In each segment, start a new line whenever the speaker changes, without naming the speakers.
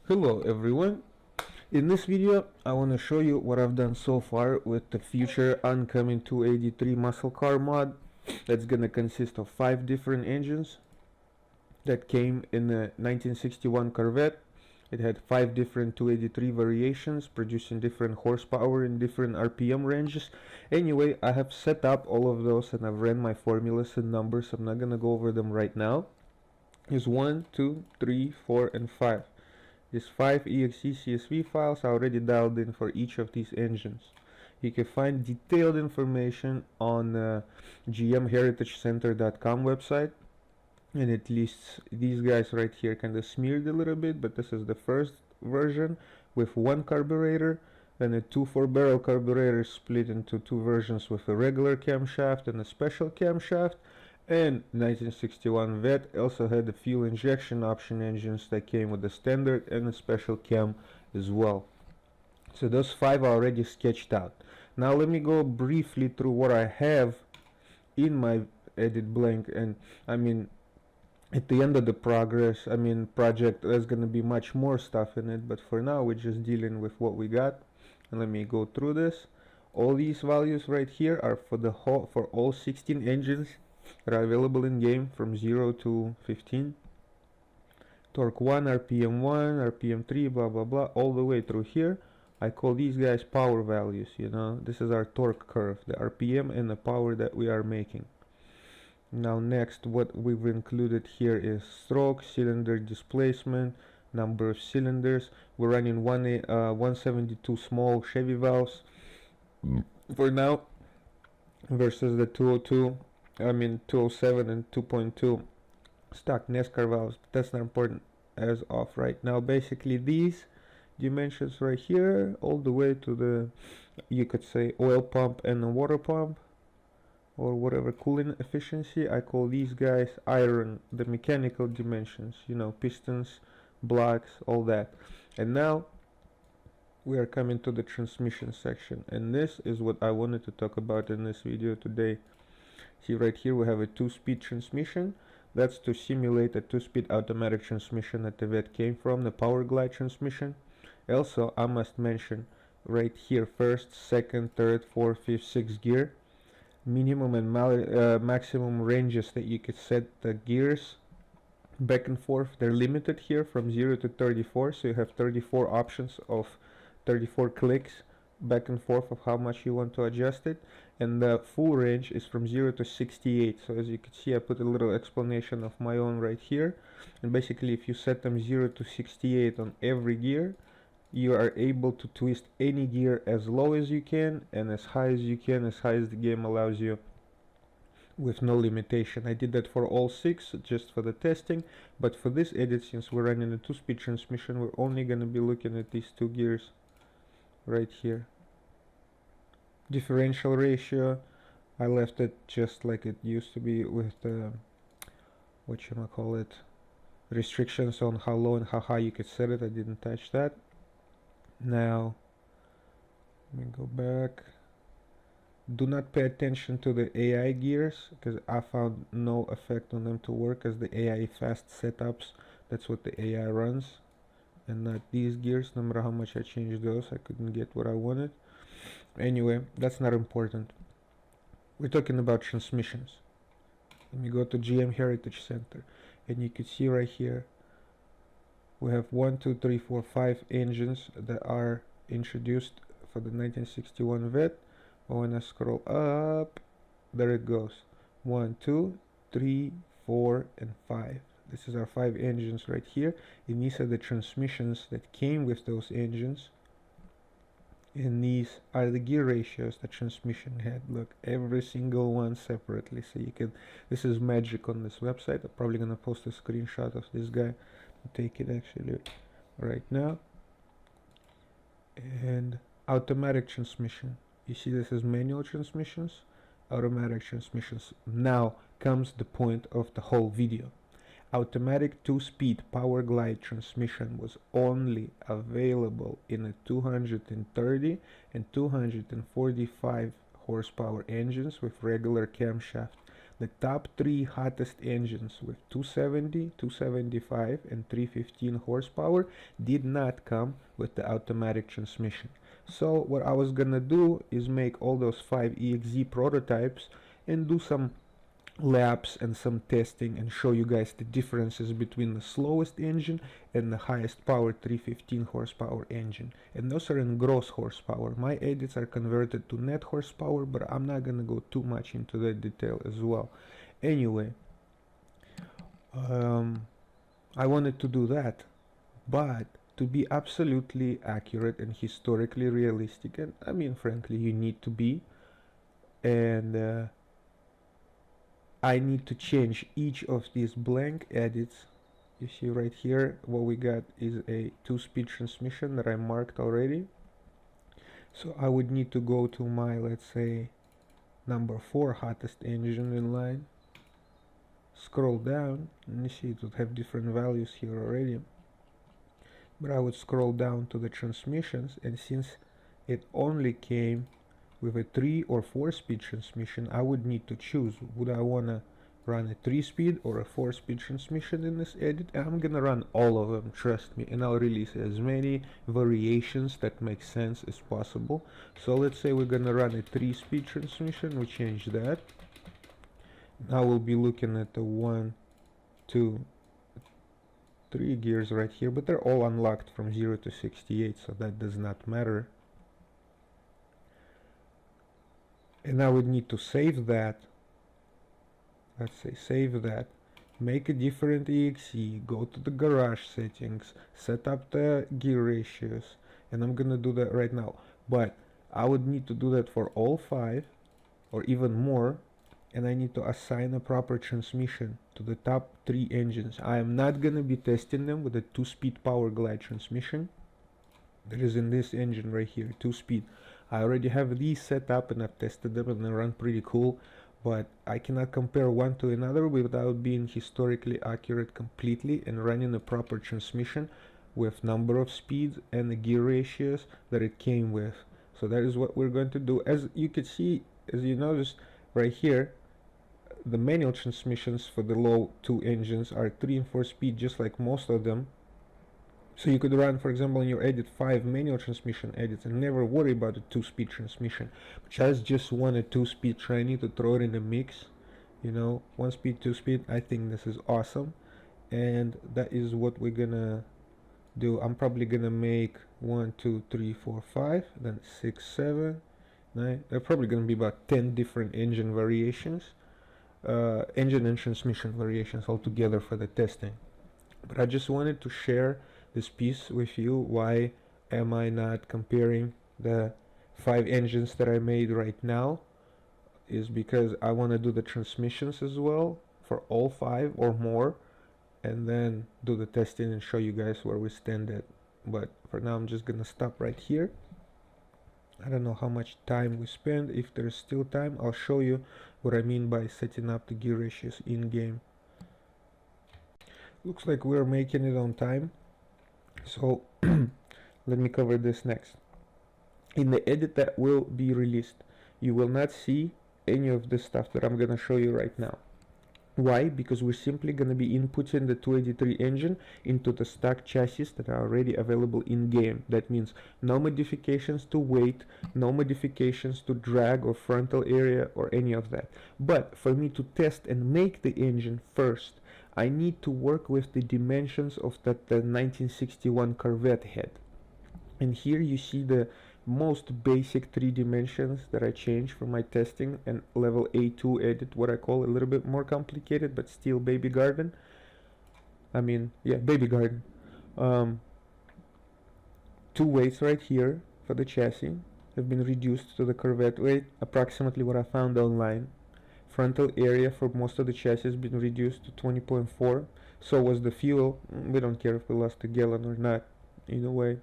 Hello everyone. In this video I want to show you what I've done so far with the future oncoming 283 muscle car mod that's gonna consist of 5 different engines that came in the 1961 Corvette. It had 5 different 283 variations producing different horsepower in different RPM ranges. Anyway, I have set up all of those and I've ran my formulas and numbers. I'm not gonna go over them right now. Here's 1, 2, 3, 4 and 5. These 5 exe CSV files are already dialed in for each of these engines. You can find detailed information on gmheritagecenter.com website, and it lists these guys right here, kind of smeared a little bit, but this is the first version with 1 carburetor and a 2 4-barrel carburetor split into 2 versions with a regular camshaft and a special camshaft. And 1961 Vet also had the fuel injection option engines that came with the standard and a special cam as well. So those 5 are already sketched out. Now let me go briefly through what I have in my edit blank, and I mean at the end of the project there's gonna be much more stuff in it, but for now we're just dealing with what we got. And let me go through this. All these values right here are for all 16 engines that are available in game from 0 to 15. Torque 1, RPM 1, RPM 3, blah blah blah, all the way through here. I call these guys power values, you know. This is our torque curve, the RPM and the power that we are making. Now next, what we've included here is stroke, cylinder displacement, number of cylinders. We're running 172 small Chevy valves for now versus the 207 and 2.2 stock NASCAR valves, but that's not important as of right now. Basically these dimensions right here all the way to the, you could say, oil pump and a water pump or whatever cooling efficiency, I call these guys iron, the mechanical dimensions, you know, pistons, blocks, all that. And now we are coming to the transmission section, and this is what I wanted to talk about in this video today. See right here we have a 2-speed transmission. That's to simulate a 2-speed automatic transmission that the Vet came from, the Power Glide transmission. Also, I must mention right here, first, second, third, fourth, fifth, sixth gear, minimum and maximum ranges that you could set the gears back and forth. They're limited here from 0 to 34, so you have 34 options of 34 clicks back and forth of how much you want to adjust it, and the full range is from 0 to 68. So as you can see, I put a little explanation of my own right here, and basically if you set them 0 to 68 on every gear, you are able to twist any gear as low as you can and as high as you can, as high as the game allows you, with no limitation. I did that for all 6 just for the testing, but for this edit, since we're running a 2-speed transmission, we're only going to be looking at these 2 gears right here. Differential ratio, I left it just like it used to be with the restrictions on how low and how high you could set it. I didn't touch that. Now let me go back. Do not pay attention to the AI gears, because I found no effect on them to work as the AI fast setups. That's what the AI runs, and not these gears. No matter how much I changed those, I couldn't get what I wanted. Anyway, that's not important. We're talking about transmissions. Let me go to GM Heritage Center, and you can see right here we have 1, 2, 3, 4, 5 engines that are introduced for the 1961 Vet. When I scroll up, there it goes. 1, 2, 3, 4 and 5. This is our 5 engines right here, and these are the transmissions that came with those engines, and these are the gear ratios the transmission had. Look, every single one separately, so you can, this is magic on this website. I'm probably gonna post a screenshot of this guy. I'll take it actually right now. And automatic transmission, you see this is manual transmissions, automatic transmissions. Now comes the point of the whole video. Automatic 2-speed Power Glide transmission was only available in a 230 and 245 horsepower engines with regular camshaft. the top 3 hottest engines with 270, 275 and 315 horsepower did not come with the automatic transmission. So what I was gonna do is make all those 5 EXE prototypes and do some laps and some testing and show you guys the differences between the slowest engine and the highest power 315 horsepower engine, and those are in gross horsepower. My edits are converted to net horsepower, but I'm not gonna go too much into that detail as well. Anyway, I wanted to do that, but to be absolutely accurate and historically realistic, and I mean frankly you need to be, and I need to change each of these blank edits. You see right here what we got is a 2-speed transmission that I marked already. So I would need to go to my, let's say, number 4 hottest engine in line, scroll down, and you see it would have different values here already. But I would scroll down to the transmissions, and since it only came with a 3 or 4-speed transmission, I would need to choose, would I want to run a 3-speed or a 4-speed transmission in this edit, and I'm gonna run all of them, trust me, and I'll release as many variations that make sense as possible. So let's say we're gonna run a 3-speed transmission, we change that. Now we'll be looking at the 1, 2, 3 gears right here, but they're all unlocked from 0 to 68, so that does not matter. And I would need to save that. Let's say save that, make a different EXE, go to the garage settings, set up the gear ratios, and I'm gonna do that right now. But I would need to do that for all 5 or even more, and I need to assign a proper transmission to the top 3 engines. I am not gonna be testing them with a 2-speed power glide transmission that is in this engine right here, 2-speed. I already have these set up and I've tested them and they run pretty cool, but I cannot compare one to another without being historically accurate completely and running a proper transmission with number of speeds and the gear ratios that it came with. So that is what we're going to do. As you can see, as you noticed right here, the manual transmissions for the low 2 engines are 3 and 4 speed, just like most of them. So you could run, for example, in your edit 5 manual transmission edits and never worry about a 2-speed transmission. But I just want a 2-speed tranny to throw it in the mix. You know, 1-speed, 2-speed, I think this is awesome. And that is what we're gonna do. I'm probably gonna make 1, 2, 3, 4, 5, then 6, 7, 9. There are probably gonna be about 10 different engine variations. Engine and transmission variations altogether for the testing. But I just wanted to share this piece with you. Why am I not comparing the 5 engines that I made right now? Is because I want to do the transmissions as well for all 5 or more, and then do the testing and show you guys where we stand at. But for now I'm just gonna stop right here. I don't know how much time we spend. If there's still time, I'll show you what I mean by setting up the gear ratios in game. Looks like we're making it on time, so let me cover this next. In the edit that will be released, you will not see any of the stuff that I'm gonna show you right now. Why? Because we're simply going to be inputting the 283 engine into the stock chassis that are already available in game. That means no modifications to weight, no modifications to drag or frontal area or any of that. But for me to test and make the engine first, I need to work with the dimensions of the 1961 Corvette head. And here you see the most basic 3 dimensions that I changed for my testing and level A2 edit, what I call a little bit more complicated but still baby garden. Baby garden. 2 weights right here for the chassis have been reduced to the Corvette weight, approximately what I found online. Frontal area for most of the chassis has been reduced to 20.4. So was the fuel. We don't care if we lost a gallon or not, either way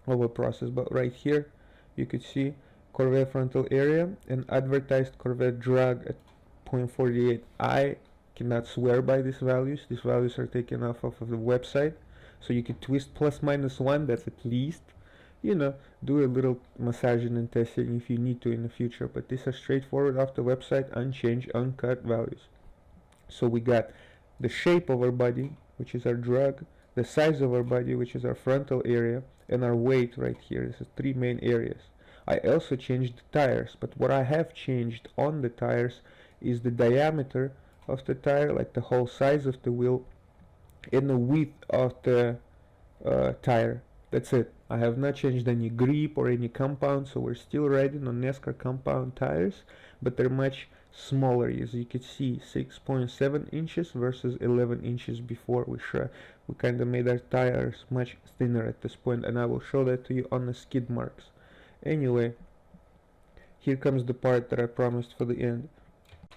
over process. But right here you could see Corvette frontal area and advertised Corvette drag at 0.48. I cannot swear by these values. These values are taken off of the website, so you could twist plus minus 1. That's at least, you know, do a little massaging and testing if you need to in the future. But these are straightforward off the website, unchanged, uncut values. So we got the shape of our body, which is our drag, the size of our body, which is our frontal area, and our weight right here. This is three main areas. I also changed the tires, but what I have changed on the tires is the diameter of the tire, like the whole size of the wheel, and the width of the tire. That's it. I have not changed any grip or any compound, so we're still riding on NASCAR compound tires, but they're much smaller. As you can see, 6.7 inches versus 11 inches before. We kind of made our tires much thinner at this point, and I will show that to you on the skid marks. Anyway, here comes the part that I promised for the end.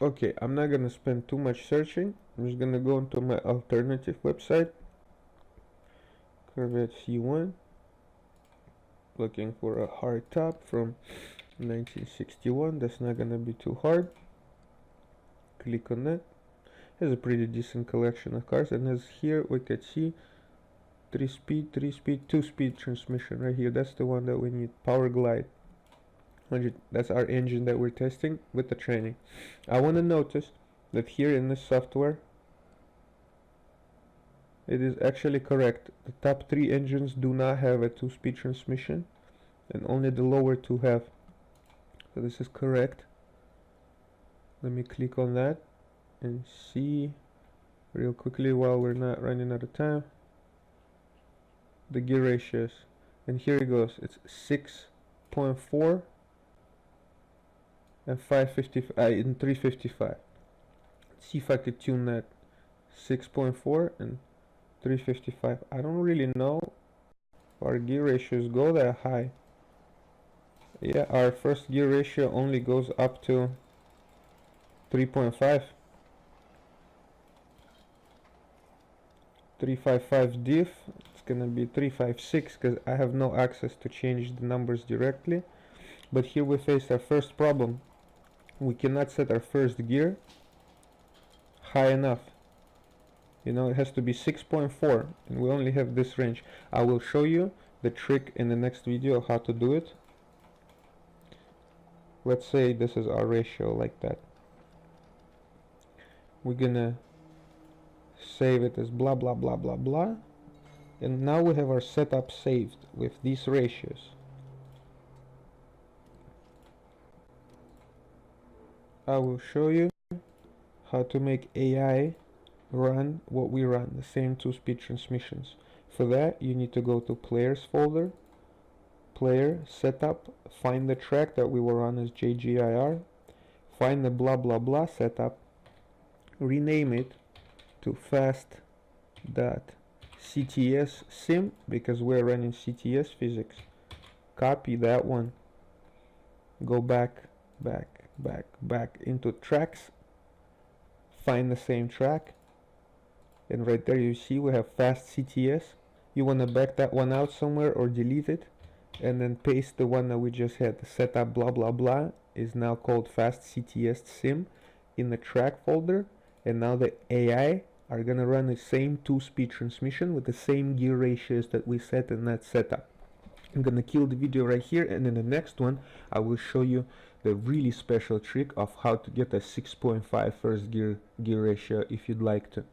Okay, I'm not gonna spend too much searching. I'm just gonna go into my alternative website, Corvette C1, looking for a hard top from 1961. That's not gonna be too hard. Click on that. Has a pretty decent collection of cars, and as here we can see 3-speed, 2-speed transmission right here. That's the one that we need. Power Glide 100. That's our engine that we're testing with the training. I want to notice that here in this software it is actually correct. The top 3 engines do not have a 2-speed transmission, and only the lower 2 have. So this is correct. Let me click on that and see real quickly while we're not running out of time the gear ratios. And here it goes. It's 6.4 and 555 and 355. Let's see if I could tune that. 6.4 and 355. I don't really know if our gear ratios go that high. Yeah, our first gear ratio only goes up to 3.5. 355 diff. It's gonna be 356 because I have no access to change the numbers directly. But here we face our first problem. We cannot set our first gear high enough. You know, it has to be 6.4, and we only have this range. I will show you the trick in the next video of how to do it. Let's say this is our ratio like that. We're gonna save it as blah blah blah blah blah, and now we have our setup saved with these ratios. I will show you how to make AI run what we run, the same 2-speed transmissions. For that, you need to go to Players folder, Player, Setup, find the track that we were on as JGIR, find the blah blah blah setup, rename it to fast.cts sim because we're running CTS physics. Copy that one, go back into tracks, find the same track, and right there you see we have fast CTS. You want to back that one out somewhere or delete it, and then paste the one that we just had. The setup blah blah blah is now called fast CTS sim in the track folder, and now the AI are gonna run the same 2-speed transmission with the same gear ratios that we set in that setup. I'm gonna kill the video right here, and in the next one I will show you the really special trick of how to get a 6.5 first gear ratio if you'd like to.